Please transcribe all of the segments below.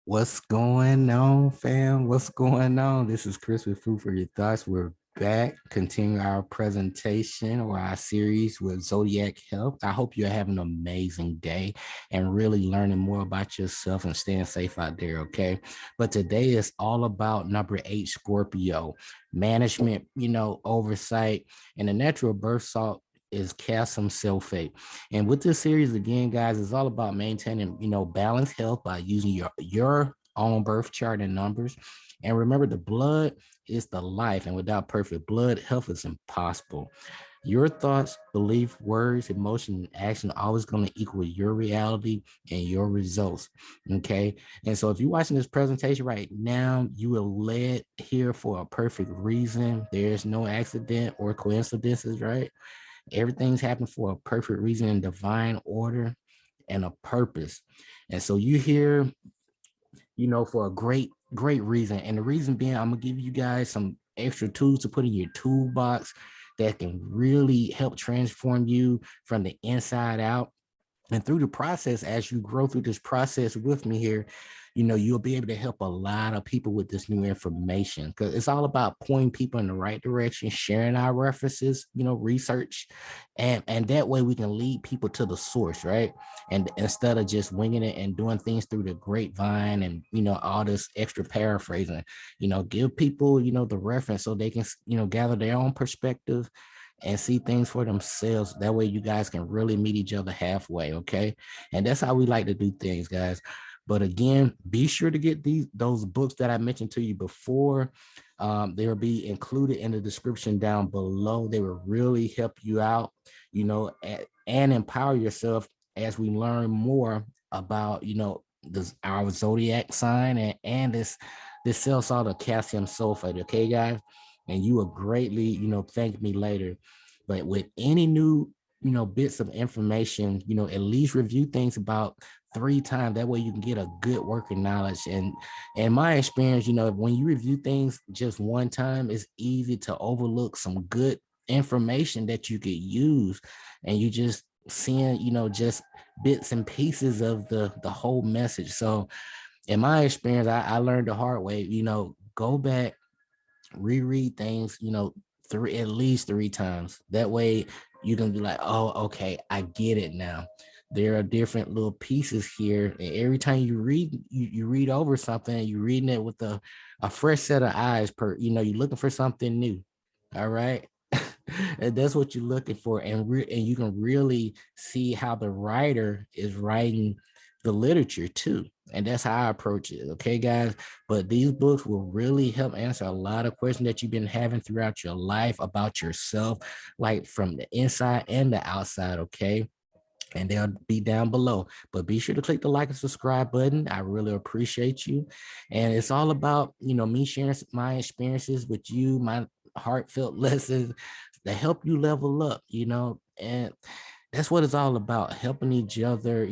What's going on, fam? What's going on? This is Chris with Food for Your Thoughts. We're back, continuing our presentation or our series with Zodiac Health. I hope you're having an amazing day and really learning more about yourself and staying safe out there, okay? But today is all about number 8, Scorpio, management, oversight, and the natural birth salt is calcium sulfate. And with this series, again, guys, it's all about maintaining, balanced health by using your own birth chart and numbers. And remember, the blood is the life, and without perfect blood, health is impossible. Your thoughts, belief, words, emotion, and action are always going to equal your reality and your results. Okay. And so if you're watching this presentation right now, you were led here for a perfect reason. There's no accident or coincidences, right? Everything's happened for a perfect reason and divine order and a purpose. And so you here, for a great reason. And the reason being, I'm gonna give you guys some extra tools to put in your toolbox that can really help transform you from the inside out. And through the process, as you grow through this process with me here, you'll be able to help a lot of people with this new information, because it's all about pointing people in the right direction, sharing our references, research, and that way we can lead people to the source, right? And instead of just winging it and doing things through the grapevine and all this extra paraphrasing, give people the reference so they can gather their own perspective and see things for themselves. That way you guys can really meet each other halfway, okay? And that's how we like to do things, guys. But again, be sure to get those books that I mentioned to you before. They will be included in the description down below. They will really help you out, and empower yourself as we learn more about, our zodiac sign and this cell salt of calcium sulfate, okay, guys? And you will greatly, thank me later. But with any new, bits of information, at least review things about 3 times. That way you can get a good working knowledge. And in my experience, when you review things just one time, it's easy to overlook some good information that you could use. And you just seeing, just bits and pieces of the whole message. So in my experience, I learned the hard way, go back, reread things, at least 3 times. That way you can be like, oh, okay, I get it now. There are different little pieces here. And every time you read, you read over something, you're reading it with a fresh set of eyes you're looking for something new. All right. And that's what you're looking for. And you can really see how the writer is writing the literature too. And that's how I approach it. Okay, guys. But these books will really help answer a lot of questions that you've been having throughout your life about yourself, like from the inside and the outside. Okay. And they'll be down below. But be sure to click the like and subscribe button. I really appreciate you. And it's all about, me sharing my experiences with you, my heartfelt lessons to help you level up, and that's what it's all about, helping each other,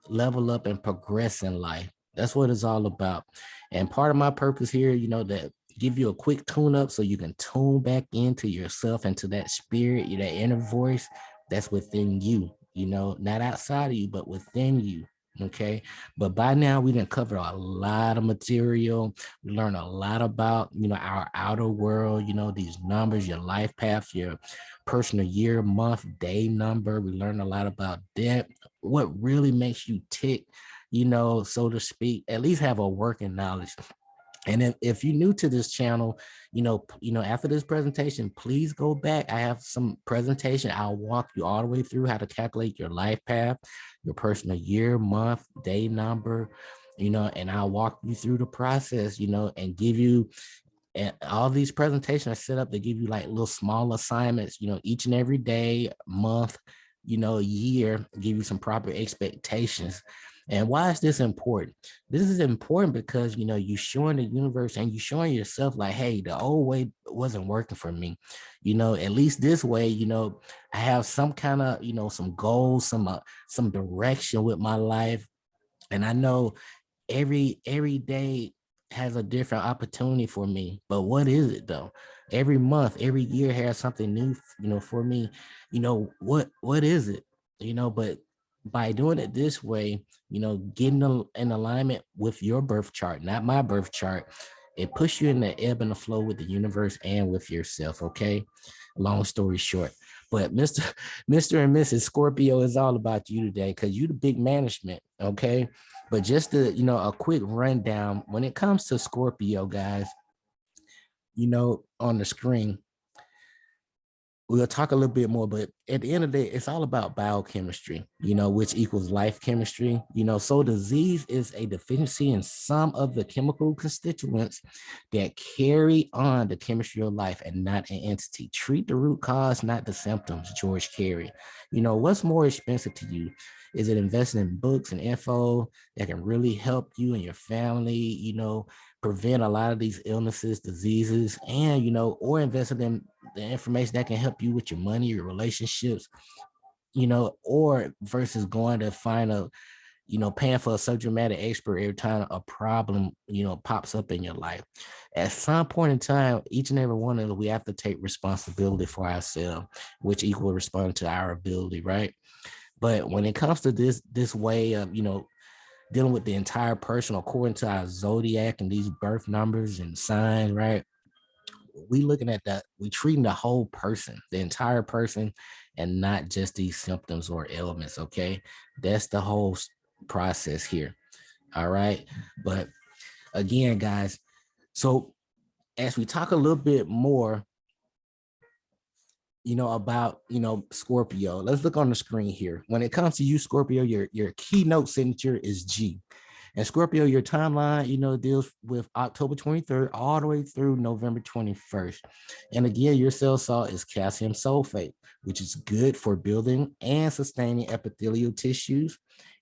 level up and progress in life. That's what it's all about. And part of my purpose here, that give you a quick tune up so you can tune back into yourself, into that spirit, that inner voice that's within you, not outside of you, but within you. Okay. But by now we didn't cover a lot of material. We learned a lot about, our outer world, these numbers, your life path, your personal year, month, day number. We learned a lot about that. What really makes you tick, so to speak, at least have a working knowledge. And if you're new to this channel, after this presentation, please go back. I have some presentation. I'll walk you all the way through how to calculate your life path, your personal year, month, day number, and I'll walk you through the process, and give you, and all these presentations are set up to give you like little small assignments, each and every day, month, year, give you some proper expectations. And why is this important? This is important because, you're showing the universe and you're showing yourself like, hey, the old way wasn't working for me. At least this way, I have some kind of, some goals, some direction with my life. And I know every day has a different opportunity for me. But what is it though? Every month, every year has something new, for me. What is it? But by doing it this way, getting in alignment with your birth chart, not my birth chart, it puts you in the ebb and the flow with the universe and with yourself. Okay. Long story short. But Mr. and Mrs. Scorpio is all about you today because you the big management. Okay. But just a quick rundown when it comes to Scorpio, guys, on the screen, we'll talk a little bit more, but at the end of the day, it's all about biochemistry, which equals life chemistry. So disease is a deficiency in some of the chemical constituents that carry on the chemistry of life and not an entity. Treat the root cause, not the symptoms, George Carey. What's more expensive to you? Is it investing in books and info that can really help you and your family, prevent a lot of these illnesses, diseases, and, or investing in the information that can help you with your money, your relationships, or versus going to find paying for a subject matter expert every time a problem, pops up in your life. At some point in time, each and every one of us, we have to take responsibility for ourselves, which equal respond to our ability, right? But when it comes to this way of, dealing with the entire person according to our zodiac and these birth numbers and signs, right? We looking at that, we treating the whole person, the entire person, and not just these symptoms or ailments. Okay. That's the whole process here. All right. But again, guys, so as we talk a little bit more, about, Scorpio, let's look on the screen here. When it comes to you, Scorpio, your keynote signature is G. And Scorpio, your timeline, deals with October 23rd all the way through November 21st. And again, your cell salt is calcium sulphate, which is good for building and sustaining epithelial tissues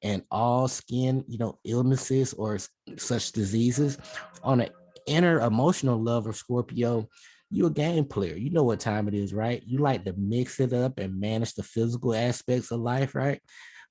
and all skin, illnesses or such diseases. On an inner emotional level, Scorpio, you're a game player. You know what time it is, right? You like to mix it up and manage the physical aspects of life, right?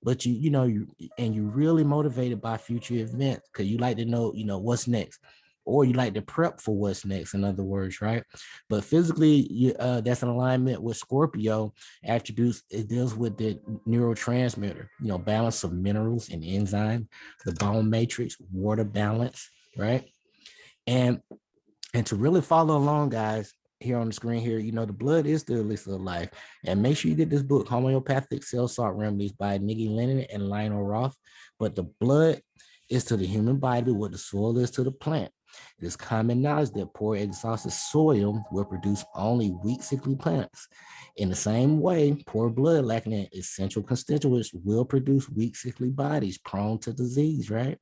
But you're really motivated by future events because you like to know, what's next, or you like to prep for what's next, in other words, right? But physically, that's an alignment with Scorpio attributes. It deals with the neurotransmitter, balance of minerals and enzyme, the bone matrix, water balance, right? And to really follow along, guys, here on the screen here, the blood is the elixir of life. And make sure you get this book, Homeopathic Cell Salt Remedies by Nikki Lennon and Lionel Roth. But the blood is to the human body what the soil is to the plant. It is common knowledge that poor exhausted soil will produce only weak, sickly plants. In the same way, poor blood lacking in essential constituents will produce weak, sickly bodies prone to disease, right?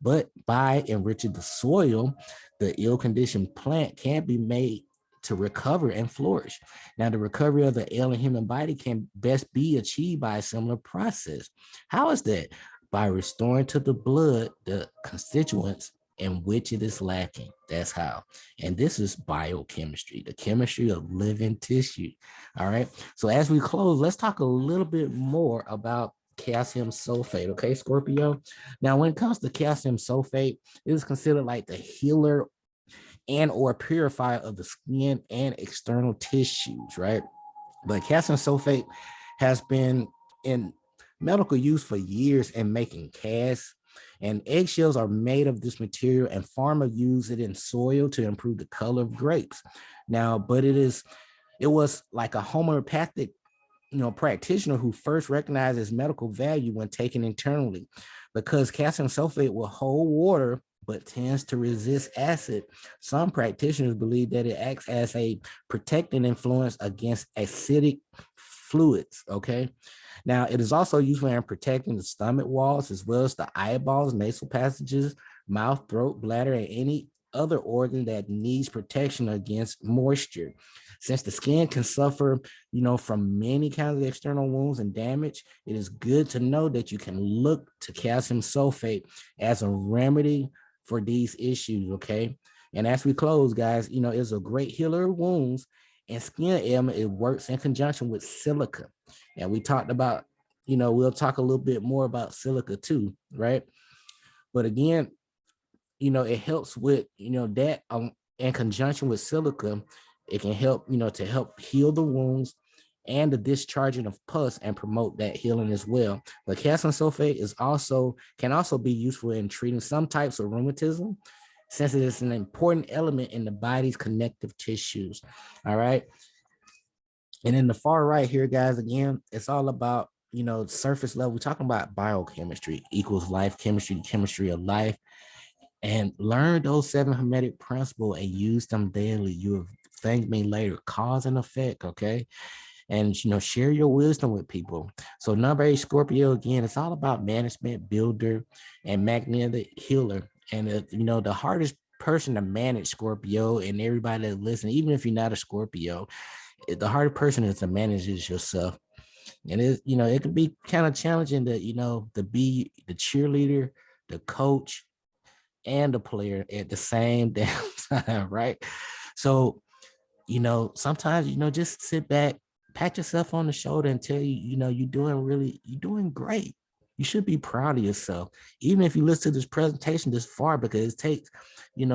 But by enriching the soil, the ill-conditioned plant can be made to recover and flourish. Now, the recovery of the ailing human body can best be achieved by a similar process. How is that? By restoring to the blood the constituents in which it is lacking. That's how. And this is biochemistry, the chemistry of living tissue. All right. So as we close, let's talk a little bit more about calcium sulphate. Okay, Scorpio. Now, when it comes to calcium sulphate, it is considered like the healer and or purifier of the skin and external tissues, right? But calcium sulphate has been in medical use for years in making casts, and eggshells are made of this material, and farmers use it in soil to improve the color of grapes. Now, but it was like a homeopathic practitioner who first recognized its medical value when taken internally. Because calcium sulphate will hold water but tends to resist acid, some practitioners believe that it acts as a protecting influence against acidic fluids. Okay. Now, it is also useful in protecting the stomach walls as well as the eyeballs, nasal passages, mouth, throat, bladder, and any other organ that needs protection against moisture. Since the skin can suffer, from many kinds of external wounds and damage, it is good to know that you can look to calcium sulphate as a remedy for these issues, okay? And as we close, guys, it's a great healer of wounds and skin ailment. It works in conjunction with silica. And we talked about, we'll talk a little bit more about silica too, right? But again, it helps with, that in conjunction with silica, it can help, to help heal the wounds and the discharging of pus and promote that healing as well. But calcium sulfate can also be useful in treating some types of rheumatism, since it is an important element in the body's connective tissues. All right. And in the far right here, guys, again, it's all about, surface level. We're talking about biochemistry equals life, chemistry, chemistry of life, and learn those 7 Hermetic principles and use them daily. You will thank me later. Cause and effect, okay? And, share your wisdom with people. So number 8, Scorpio, again, it's all about management, builder, and magnetic healer. And, the hardest person to manage, Scorpio, and everybody that listens, even if you're not a Scorpio, the hardest person is to manage is yourself. And it can be kind of challenging to be the cheerleader, the coach, and the player at the same damn time, right? So, sometimes, just sit back, pat yourself on the shoulder and tell you, you're doing great. You should be proud of yourself, even if you listen to this presentation this far, because it takes,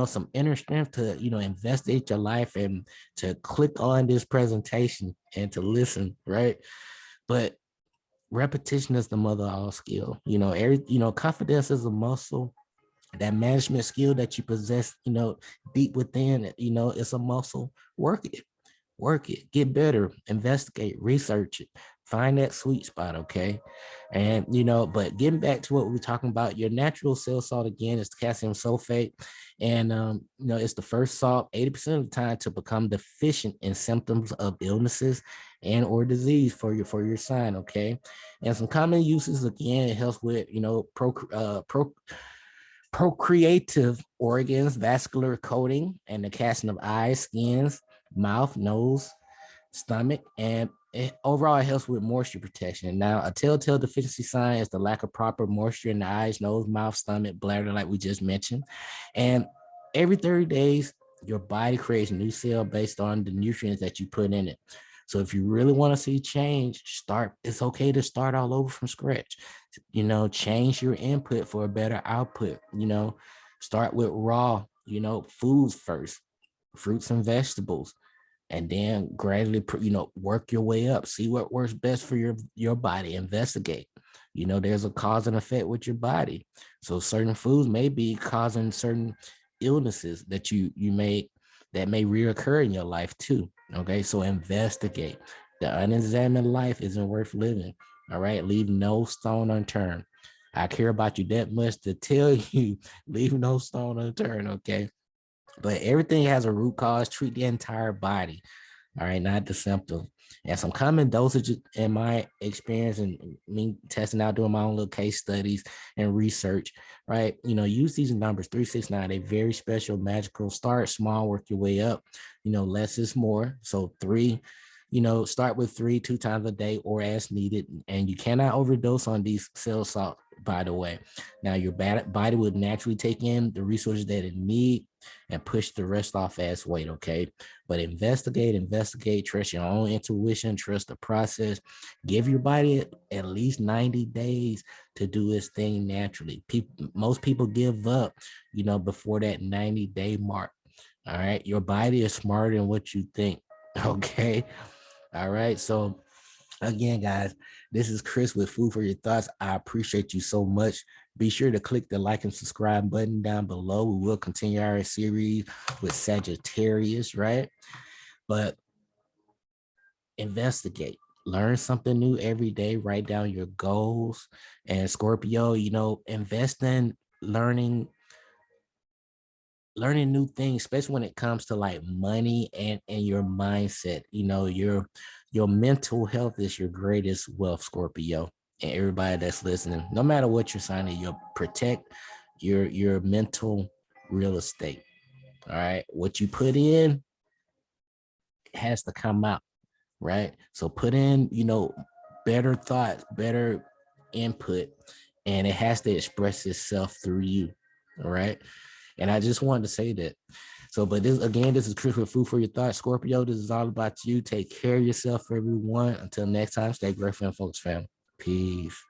some inner strength to, investigate your life and to click on this presentation and to listen, right? But repetition is the mother of all skill. Confidence is a muscle. That management skill that you possess, deep within, it's a muscle. Work it, get better, investigate, research it, find that sweet spot, okay? And, but getting back to what we were talking about, your natural cell salt, again, is calcium sulfate. And, it's the first salt 80% of the time to become deficient in symptoms of illnesses and or disease for your sign, okay? And some common uses, again, it helps with, procreative organs, vascular coating, and the casting of eyes, skins, mouth, nose, stomach, and overall it helps with moisture protection. Now, a telltale deficiency sign is the lack of proper moisture in the eyes, nose, mouth, stomach, bladder, like we just mentioned. And every 30 days, your body creates new cell based on the nutrients that you put in it. So if you really want to see change, it's okay to start all over from scratch. Change your input for a better output. Start with raw, foods first, fruits and vegetables, and then gradually, work your way up. See what works best for your body. Investigate. There's a cause and effect with your body. So certain foods may be causing certain illnesses that that may reoccur in your life too. Okay, so investigate. The unexamined life isn't worth living. All right, leave no stone unturned. I care about you that much to tell you, leave no stone unturned. Okay, but everything has a root cause. Treat the entire body. All right, not the symptoms. And some common dosages in my experience and me testing out, doing my own little case studies and research, right? Use these numbers, 3, 6, 9, they're very special, magical. Start small, work your way up. Less is more. So 3, start with 3 2 times a day or as needed. And you cannot overdose on these cell salt, by the way. Now, your body would naturally take in the resources that it needs and push the rest off as weight, okay? But investigate, trust your own intuition, trust the process. Give your body at least 90 days to do its thing naturally. Most people give up, before that 90-day mark. All right, your body is smarter than what you think, okay? All right, so again, guys, this is Chris with Food for Your Thoughts. I appreciate you so much. Be sure to click the like and subscribe button down below. We will continue our series with Sagittarius, right? But investigate, learn something new every day, write down your goals. And Scorpio, invest in learning new things, especially when it comes to like money and your mindset. Your mental health is your greatest wealth, Scorpio. And everybody that's listening, no matter what you're signing, you'll protect your mental real estate. All right, what you put in has to come out, right? So put in better thoughts, better input, and it has to express itself through you. All right, and I just wanted to say that. So, but this is Chris with Food for Your Thoughts. Scorpio, this is all about you. Take care of yourself, everyone. Until next time, stay grateful and focused, fam. Peace.